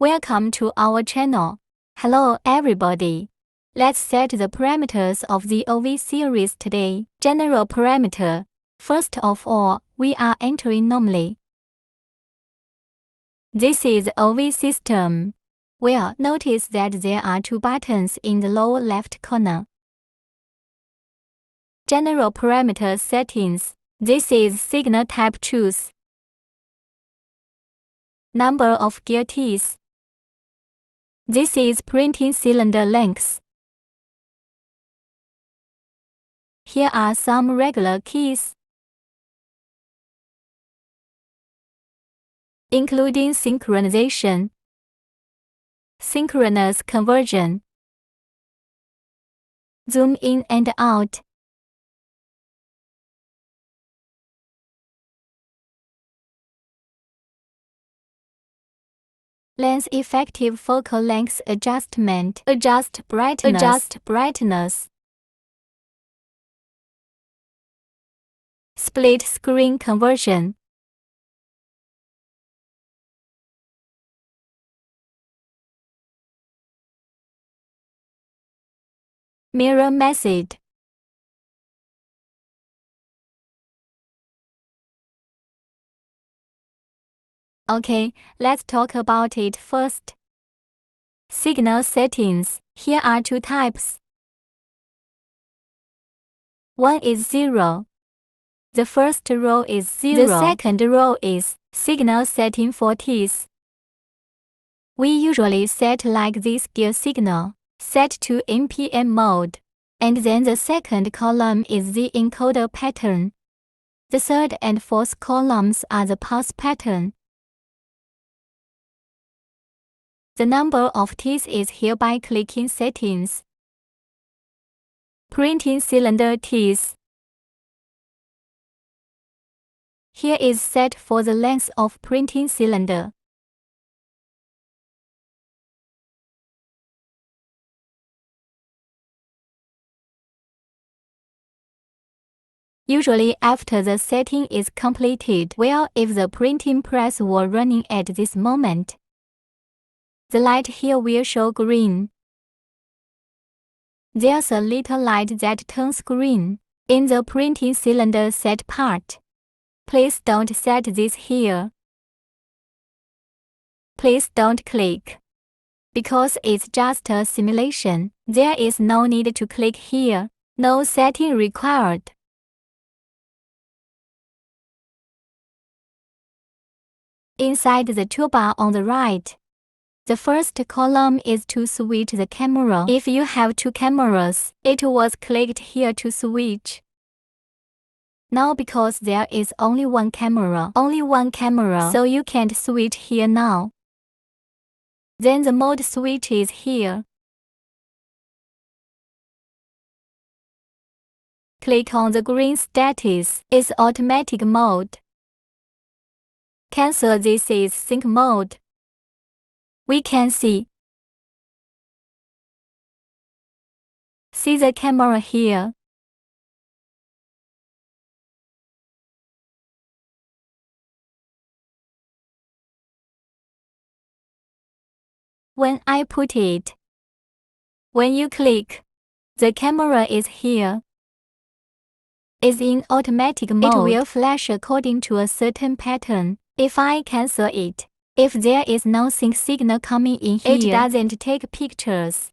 Welcome to our channel. Hello everybody. Let's set the parameters of the OV series today. General parameter. First of all, we are entering normally. This is OV system. Well, notice that there are two buttons in the lower left corner. General parameter settings. This is signal type choose. Number of gear teeth. This is printing cylinder length. Here are some regular keys, including synchronization, synchronous conversion, zoom in and out, lens effective focal length adjustment, adjust brightness, split screen conversion, mirror method. Okay, let's talk about it first. Signal settings. Here are two types. One is 0. The first row is 0. The second row is signal setting for teeth. We usually set like this: gear signal, set to NPM mode. And then the second column is the encoder pattern. The third and fourth columns are the pulse pattern. The number of teeth is here by clicking Settings. Printing cylinder teeth. Here is set for the length of printing cylinder. Usually after the setting is completed, well, if the printing press were running at this moment, the light here will show green. There's a little light that turns green in the printing cylinder set part. Please don't set this here. Please don't click. Because it's just a simulation, there is no need to click here. No setting required. Inside the toolbar on the right, the first column is to switch the camera. If you have two cameras, it was clicked here to switch. Now because there is only one camera, so you can't switch here now. Then the mode switch is here. Click on the green status, it's automatic mode. Cancel this is sync mode. We can see the camera here. When I put it, when you click, the camera is here. It's in automatic mode. It will flash according to a certain pattern. If I cancel it, if there is no sync signal coming in here, it doesn't take pictures.